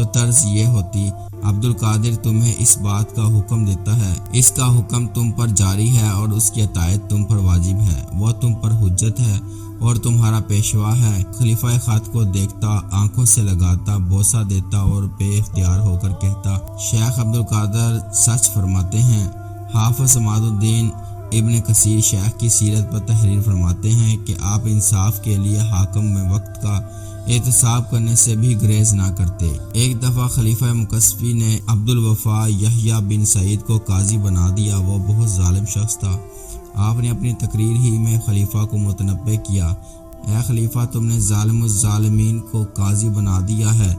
تو طرز یہ ہوتی، عبد القادر تمہیں اس بات کا حکم دیتا ہے، اس کا حکم تم پر جاری ہے اور اس کی اطاعت تم پر واجب ہے، وہ تم پر حجت ہے اور تمہارا پیشوا ہے۔ خلیفہ خط کو دیکھتا، آنکھوں سے لگاتا، بوسہ دیتا اور بے اختیار ہو کر کہتا، شیخ عبد القادر سچ فرماتے ہیں۔ حافظ عماد الدین ابن کثیر شیخ کی سیرت پر تحریر فرماتے ہیں کہ آپ انصاف کے لیے حاکم میں وقت کا احتساب کرنے سے بھی گریز نہ کرتے۔ ایک دفعہ خلیفہ مقصفی نے عبد الوفا یحییٰ بن سعید کو قاضی بنا دیا، وہ بہت ظالم شخص تھا۔ آپ نے اپنی تقریر ہی میں خلیفہ کو متنبہ کیا، اے خلیفہ تم نے ظالم الظالمین کو قاضی بنا دیا ہے،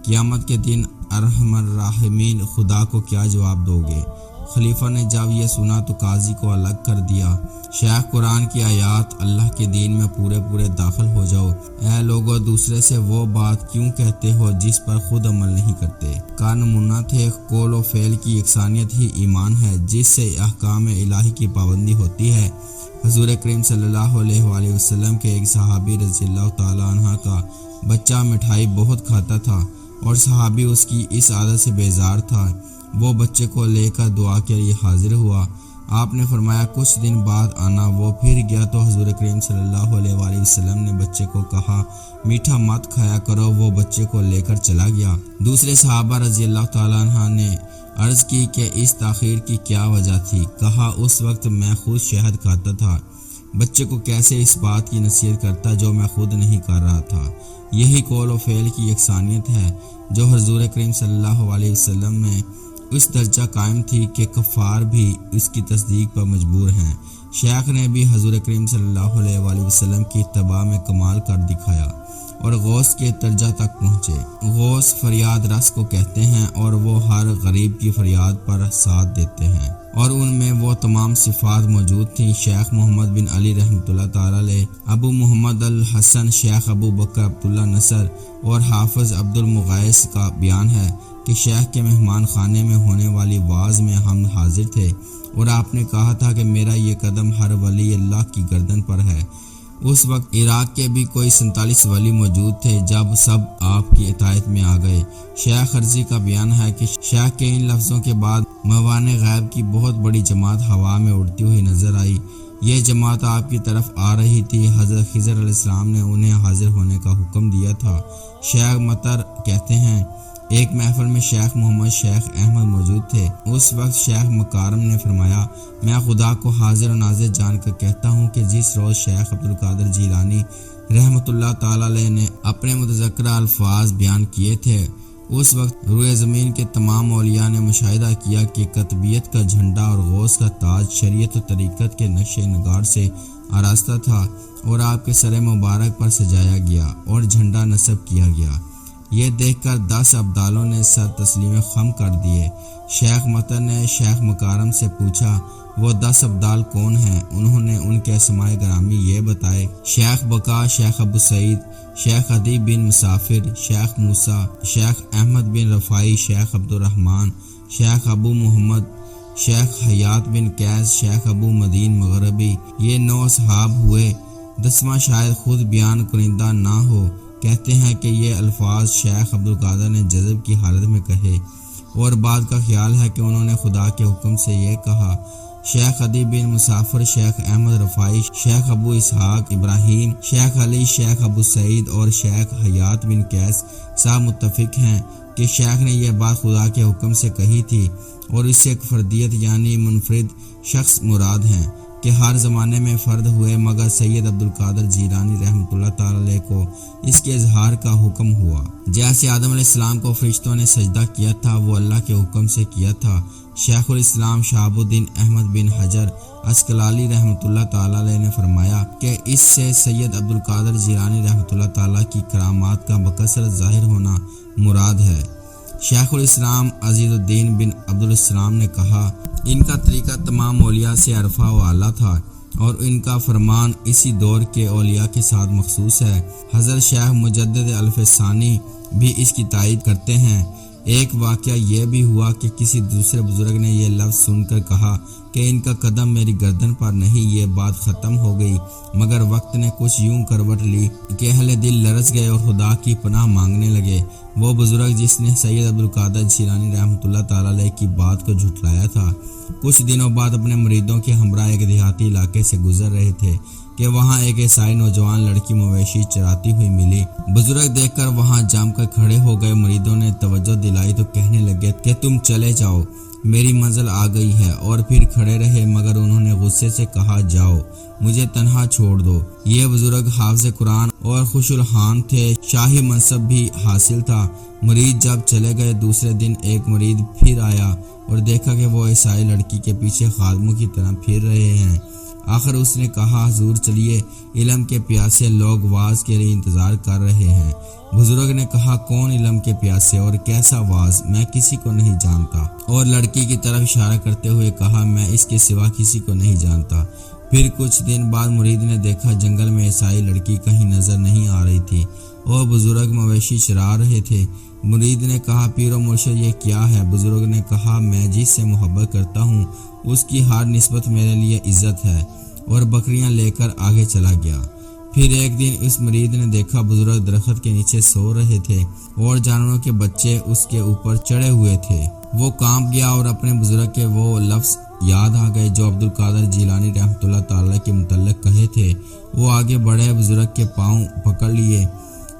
قیامت کے دن ارحم الراحمین خدا کو کیا جواب دو گے؟ خلیفہ نے جب یہ سنا تو قاضی کو الگ کر دیا۔ شیخ قرآن کی آیات، اللہ کے دین میں پورے داخل ہو جاؤ، اے لوگو دوسرے سے وہ بات کیوں کہتے ہو جس پر خود عمل نہیں کرتے؟ کا نمونہ تھے، قول و فعل کی یکسانیت ہی ایمان ہے جس سے احکام الہی کی پابندی ہوتی ہے۔ حضور کریم صلی اللہ علیہ وآلہ وسلم کے ایک صحابی رضی اللہ تعالی عنہ کا بچہ مٹھائی بہت کھاتا تھا اور صحابی اس کی اس عادت سے بیزار تھا۔ وہ بچے کو لے کر دعا کے لیے حاضر ہوا، آپ نے فرمایا کچھ دن بعد آنا۔ وہ پھر گیا تو حضور کریم صلی اللہ علیہ وآلہ وسلم نے بچے کو کہا میٹھا مت کھایا کرو، وہ بچے کو لے کر چلا گیا۔ دوسرے صحابہ رضی اللہ تعالیٰ عنہ نے عرض کی کہ اس تاخیر کی کیا وجہ تھی؟ کہا اس وقت میں خود شہد کھاتا تھا، بچے کو کیسے اس بات کی نصیحت کرتا جو میں خود نہیں کر رہا تھا؟ یہی قول و فعل کی یکسانیت ہے جو حضور کریم صلی اللہ علیہ وسلم میں اس درجہ قائم تھی کہ کفار بھی اس کی تصدیق پر مجبور ہیں۔ شیخ نے بھی حضور کریم صلی اللہ علیہ وآلہ وسلم کی اتباع میں کمال کر دکھایا اور غوث کے درجہ تک پہنچے۔ غوث فریاد رس کو کہتے ہیں اور وہ ہر غریب کی فریاد پر ساتھ دیتے ہیں، اور ان میں وہ تمام صفات موجود تھیں۔ شیخ محمد بن علی رحمۃ اللہ تعالی علیہ، ابو محمد الحسن، شیخ ابو بکر عبداللہ نصر اور حافظ عبد المغیث کا بیان ہے کہ شیخ کے مہمان خانے میں ہونے والی واز میں ہم حاضر تھے اور آپ نے کہا تھا کہ میرا یہ قدم ہر ولی اللہ کی گردن پر ہے۔ اس وقت عراق کے بھی کوئی 47 ولی موجود تھے جب سب آپ کی اطاعت میں آ گئے۔ شیخ خرزی کا بیان ہے کہ شیخ کے ان لفظوں کے بعد موانع غیب کی بہت بڑی جماعت ہوا میں اڑتی ہوئی نظر آئی۔ یہ جماعت آپ کی طرف آ رہی تھی۔ حضرت خضر علیہ السلام نے انہیں حاضر ہونے کا حکم دیا تھا۔ شیخ مطر کہتے ہیں ایک محفل میں شیخ محمد شیخ احمد موجود تھے۔ اس وقت شیخ مکارم نے فرمایا میں خدا کو حاضر و ناظر جان کر کہتا ہوں کہ جس روز شیخ عبد القادر جیلانی رحمۃ اللہ تعالی علیہ نے اپنے متذکرہ الفاظ بیان کیے تھے، اس وقت روئے زمین کے تمام اولیاء نے مشاہدہ کیا کہ قطبیت کا جھنڈا اور غوث کا تاج شریعت و طریقت کے نقش نگار سے آراستہ تھا اور آپ کے سر مبارک پر سجایا گیا اور جھنڈا نصب کیا گیا۔ یہ دیکھ کر 10 ابدالوں نے سر تسلیم خم کر دیے۔ شیخ مطر نے شیخ مکارم سے پوچھا وہ 10 ابدال کون ہیں؟ انہوں نے ان کے اسماء گرامی یہ بتائے، شیخ بقا، شیخ ابو سعید، شیخ ادیب بن مسافر، شیخ موسیٰ، شیخ احمد بن رفاعی، شیخ عبد الرحمن، شیخ ابو محمد، شیخ حیات بن قیس، شیخ ابو مدین مغربی۔ یہ 9 اصحاب ہوئے، 10واں شاید خود بیان کنندہ نہ ہو۔ کہتے ہیں کہ یہ الفاظ شیخ عبد القادر نے جذب کی حالت میں کہے اور بعد کا خیال ہے کہ انہوں نے خدا کے حکم سے یہ کہا۔ شیخ ادیب بن مسافر، شیخ احمد رفاعی، شیخ ابو اسحاق ابراہیم، شیخ علی، شیخ ابو سعید اور شیخ حیات بن قیس سب متفق ہیں کہ شیخ نے یہ بات خدا کے حکم سے کہی تھی اور اس سے ایک فردیت یعنی منفرد شخص مراد ہیں کہ ہر زمانے میں فرد ہوئے، مگر سید عبد القادر جیلانی رحمۃ اللہ تعالی علیہ کو اس کے اظہار کا حکم ہوا۔ جیسے آدم علیہ السلام کو فرشتوں نے سجدہ کیا تھا وہ اللہ کے حکم سے کیا تھا۔ شیخ الاسلام شہاب الدین احمد بن حجر عسقلانی رحمۃ اللہ تعالی علیہ نے فرمایا کہ اس سے سید عبد القادر جیلانی رحمۃ اللہ تعالی کی کرامات کا بکثرت ظاہر ہونا مراد ہے۔ شیخ الاسلام عزیز الدین بن عبد السلام نے کہا ان کا طریقہ تمام اولیاء سے عرفہ و اعلیٰ تھا اور ان کا فرمان اسی دور کے اولیاء کے ساتھ مخصوص ہے۔ حضرت شیخ مجدد الف ثانی بھی اس کی تائید کرتے ہیں۔ ایک واقعہ یہ بھی ہوا کہ کسی دوسرے بزرگ نے یہ لفظ سن کر کہا کہ ان کا قدم میری گردن پر نہیں۔ یہ بات ختم ہو گئی، مگر وقت نے کچھ یوں کروٹ لی کہ اہل دل لرز گئے اور خدا کی پناہ مانگنے لگے۔ وہ بزرگ جس نے سید عبدالقادر جیلانی رحمۃ اللہ تعالی علیہ کی بات کو جھٹلایا تھا، کچھ دنوں بعد اپنے مریدوں کے ہمراہ ایک دیہاتی علاقے سے گزر رہے تھے کہ وہاں ایک عیسائی نوجوان لڑکی مویشی چراتی ہوئی ملی۔ بزرگ دیکھ کر وہاں جم کر کھڑے ہو گئے۔ مریدوں نے توجہ دلائی تو کہنے لگے کہ تم چلے جاؤ، میری منزل آ گئی ہے، اور پھر کھڑے رہے، مگر انہوں نے غصے سے کہا جاؤ، مجھے تنہا چھوڑ دو۔ یہ بزرگ حافظ قرآن اور خوش الحان تھے، شاہی منصب بھی حاصل تھا۔ مرید جب چلے گئے، دوسرے دن ایک مرید پھر آیا اور دیکھا کہ وہ عیسائی لڑکی کے پیچھے خادموں کی طرح پھر رہے ہیں۔ آخر اس نے کہا حضور چلیے، علم کے پیاسے لوگ واز کے لیے انتظار کر رہے ہیں۔ بزرگ نے کہا کون علم کے پیاسے اور کیسا واز؟ میں کسی کو نہیں جانتا، اور لڑکی کی طرف اشارہ کرتے ہوئے کہا میں اس کے سوا کسی کو نہیں جانتا۔ پھر کچھ دن بعد مرید نے دیکھا جنگل میں عیسائی لڑکی کہیں نظر نہیں آ رہی تھی اور بزرگ مویشی چرا رہے تھے۔ مرید نے کہا پیر و مرشد یہ کیا ہے؟ بزرگ نے کہا میں جس سے محبت کرتا ہوں اس کی ہر نسبت میرے لیے عزت ہے، اور بکریاں لے کر آگے چلا گیا۔ پھر ایک دن اس مرید نے دیکھا بزرگ درخت کے نیچے سو رہے تھے اور جانوروں کے بچے اس کے اوپر چڑھے ہوئے تھے۔ وہ کانپ گیا اور اپنے بزرگ کے وہ لفظ یاد آ گئے جو عبدالقادر جیلانی رحمۃ اللہ تعالی کے متعلق کہے تھے۔ وہ آگے بڑھے، بزرگ کے پاؤں پکڑ لیے۔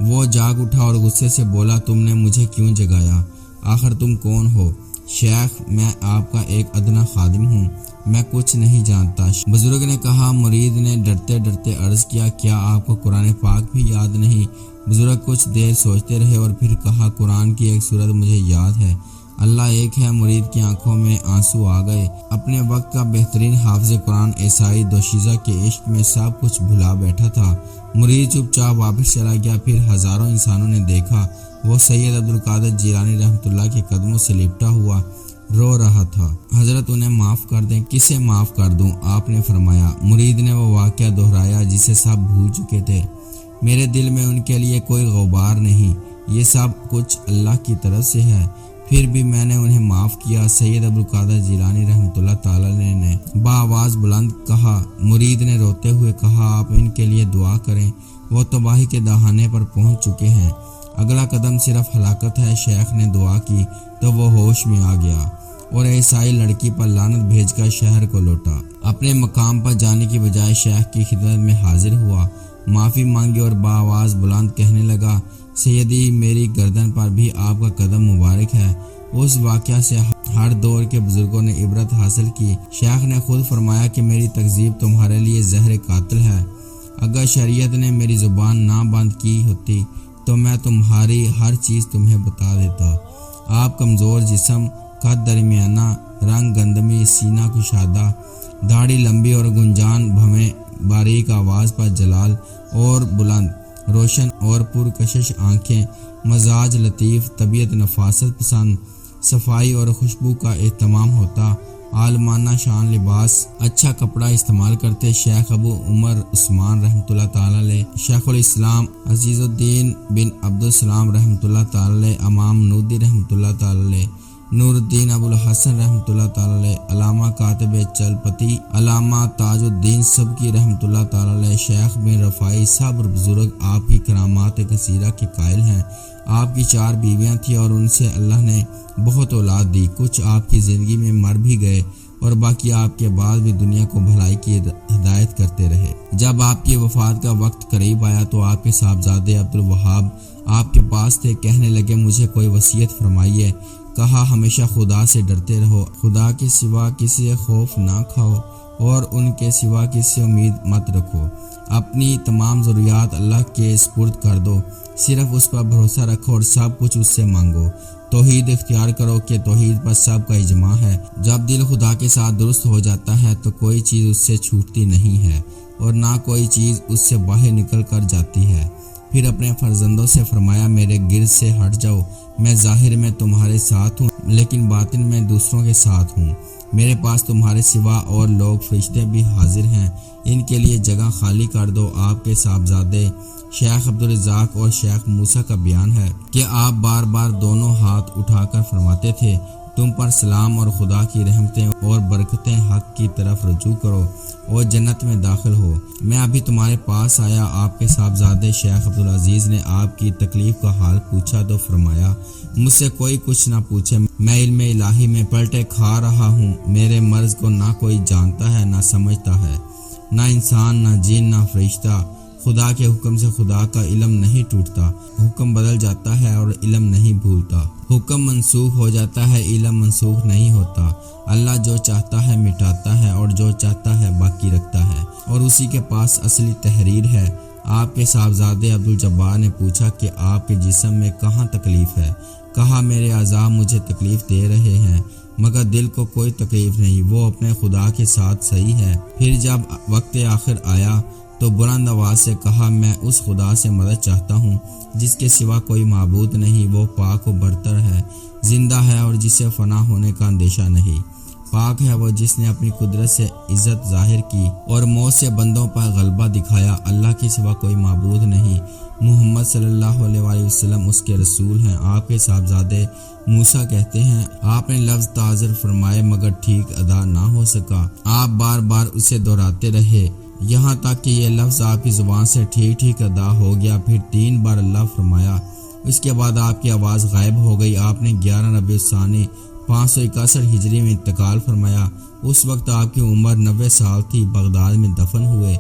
وہ جاگ اٹھا اور غصے سے بولا تم نے مجھے کیوں جگایا؟ آخر تم کون ہو؟ شیخ میں آپ کا ایک ادنا خادم ہوں، میں کچھ نہیں جانتا۔ بزرگ نے کہا۔ مرید نے ڈرتے ڈرتے عرض کیا کیا آپ کو قرآن پاک بھی یاد نہیں؟ بزرگ کچھ دیر سوچتے رہے اور پھر کہا قرآن کی ایک سورت مجھے یاد ہے، اللہ ایک ہے۔ مرید کی آنکھوں میں آنسو آ گئے۔ اپنے وقت کا بہترین حافظ قرآن عیسائی دوشیزہ کے عشق میں سب کچھ بھلا بیٹھا تھا۔ مرید چپ چاپ واپس چلا گیا۔ پھر ہزاروں انسانوں نے دیکھا وہ سید عبدالقادر جیلانی رحمۃ اللہ کے قدموں سے لپٹا ہوا رو رہا تھا۔ حضرت انہیں معاف کر دیں۔ کسے معاف کر دوں؟ آپ نے فرمایا۔ مرید نے وہ واقعہ دہرایا جسے سب بھول چکے تھے۔ میرے دل میں ان کے لیے کوئی غبار نہیں، یہ سب کچھ اللہ کی طرف سے ہے، پھر بھی میں نے انہیں معاف کیا۔ سید عبدالقادر جیلانی رحمۃ اللہ تعالی نے بآواز بلند کہا۔ مرید نے روتے ہوئے کہا آپ ان کے لیے دعا کریں، وہ تباہی کے دہانے پر پہنچ چکے ہیں، اگلا قدم صرف ہلاکت ہے۔ شیخ نے دعا کی تو وہ ہوش میں آ گیا اور عیسائی لڑکی پر لعنت بھیج کر شہر کو لوٹا۔ اپنے مقام پر جانے کی بجائے شیخ کی خدمت میں حاضر ہوا، معافی مانگی اور بآواز بلند کہنے لگا سیدی میری گردن پر بھی آپ کا قدم مبارک ہے۔ اس واقعہ سے ہر دور کے بزرگوں نے عبرت حاصل کی۔ شیخ نے خود فرمایا کہ میری تکذیب تمہارے لیے زہر قاتل ہے، اگر شریعت نے میری زبان نہ بند کی ہوتی تو میں تمہاری ہر چیز تمہیں بتا دیتا۔ آپ کمزور جسم، قد درمیانہ، رنگ گندمی، سینہ کشادہ، داڑھی لمبی اور گنجان بھویں، باریک آواز پر جلال اور بلند، روشن اور پرکشش آنکھیں، مزاج لطیف، طبیعت نفاست پسند، صفائی اور خوشبو کا اہتمام ہوتا، عالمانہ شان لباس، اچھا کپڑا استعمال کرتے۔ شیخ ابو عمر عثمان رحمۃ اللہ تعالی علیہ، شیخ الاسلام عزیز الدین بن عبدالسلام رحمۃ اللہ تعالی علیہ، امام نودی رحمۃ اللہ تعالی علیہ، نور الدین ابو الحسن رحمۃ اللہ تعالی علیہ، علامہ کاتب چلپتی، علامہ تاج الدین سبکی رحمۃ اللہ تعالی علیہ، شیخ بن رفاعی، سب بزرگ آپ کی کرامات کثیرہ کے قائل ہیں۔ آپ کی 4 بیویاں تھیں اور ان سے اللہ نے بہت اولاد دی، کچھ آپ کی زندگی میں مر بھی گئے اور باقی آپ کے بعد بھی دنیا کو بھلائی کی ہدایت کرتے رہے۔ جب آپ کی وفات کا وقت قریب آیا تو آپ کے صاحبزادے عبدالوہاب آپ کے پاس تھے، کہنے لگے مجھے کوئی وصیت فرمائیے۔ کہا ہمیشہ خدا سے ڈرتے رہو، خدا کے سوا کسی سے خوف نہ کھاؤ اور ان کے سوا کسی سے امید مت رکھو، اپنی تمام ضروریات اللہ کے سپرد کر دو، صرف اس پر بھروسہ رکھو اور سب کچھ اس سے مانگو۔ توحید اختیار کرو کہ توحید پر سب کا اجماع ہے۔ جب دل خدا کے ساتھ درست ہو جاتا ہے تو کوئی چیز اس سے چھوٹتی نہیں ہے اور نہ کوئی چیز اس سے باہر نکل کر جاتی ہے۔ پھر اپنے فرزندوں سے فرمایا میرے گرد سے ہٹ جاؤ، میں ظاہر میں تمہارے ساتھ ہوں لیکن باطن میں دوسروں کے ساتھ ہوں۔ میرے پاس تمہارے سوا اور لوگ فرشتے بھی حاضر ہیں، ان کے لیے جگہ خالی کر دو۔ آپ کے صاحبزادے شیخ عبدالرزاق اور شیخ موسیٰ کا بیان ہے کہ آپ بار بار دونوں ہاتھ اٹھا کر فرماتے تھے، تم پر سلام اور خدا کی رحمتیں اور برکتیں حق کی طرف رجوع کرو اور جنت میں داخل ہو۔ میں ابھی تمہارے پاس آیا۔ آپ کے صاحبزادے شیخ عبدالعزیز نے آپ کی تکلیف کا حال پوچھا تو فرمایا، مجھ سے کوئی کچھ نہ پوچھے، میں علم الہی میں پلٹے کھا رہا ہوں۔ میرے مرض کو نہ کوئی جانتا ہے نہ سمجھتا ہے، نہ انسان نہ جن نہ فرشتہ۔ خدا کے حکم سے خدا کا علم نہیں ٹوٹتا، حکم بدل جاتا ہے اور علم نہیں بھولتا۔ حکم منسوخ ہو جاتا ہے، علم منسوخ نہیں ہوتا۔ اللہ جو چاہتا ہے مٹاتا ہے اور جو چاہتا ہے باقی رکھتا ہے، اور اسی کے پاس اصلی تحریر ہے۔ آپ کے صاحبزادے عبدالجبار نے پوچھا کہ آپ کے جسم میں کہاں تکلیف ہے؟ کہا، میرے اعضاء مجھے تکلیف دے رہے ہیں مگر دل کو کوئی تکلیف نہیں، وہ اپنے خدا کے ساتھ صحیح ہے۔ پھر جب وقت آخر آیا تو بلند آواز سے کہا، میں اس خدا سے مدد چاہتا ہوں جس کے سوا کوئی معبود نہیں، وہ پاک و برتر ہے، زندہ ہے اور جسے فنا ہونے کا اندیشہ نہیں۔ پاک ہے وہ جس نے اپنی قدرت سے عزت ظاہر کی اور موت سے بندوں پر غلبہ دکھایا۔ اللہ کے سوا کوئی معبود نہیں، محمد صلی اللہ علیہ وآلہ وسلم اس کے رسول ہیں۔ آپ کے صاحبزادے موسیٰ کہتے ہیں، آپ نے لفظ تعذر فرمائے مگر ٹھیک ادا نہ ہو سکا۔ آپ بار بار اسے دہراتے رہے یہاں تک کہ یہ لفظ آپ کی زبان سے ٹھیک ادا ہو گیا۔ پھر 3 بار اللہ فرمایا، اس کے بعد آپ کی آواز غائب ہو گئی۔ آپ نے 11 ربیع الثانی 561 ہجری میں انتقال فرمایا۔ اس وقت آپ کی عمر 90 سال تھی۔ بغداد میں دفن ہوئے۔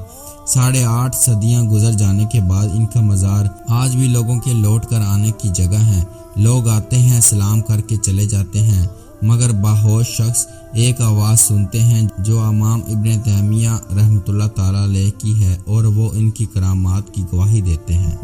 8.5 صدیاں گزر جانے کے بعد ان کا مزار آج بھی لوگوں کے لوٹ کر آنے کی جگہ ہے۔ لوگ آتے ہیں، سلام کر کے چلے جاتے ہیں، مگر باہوش شخص ایک آواز سنتے ہیں جو امام ابن تیمیہ رحمۃ اللہ تعالی علیہ کی ہے، اور وہ ان کی کرامات کی گواہی دیتے ہیں۔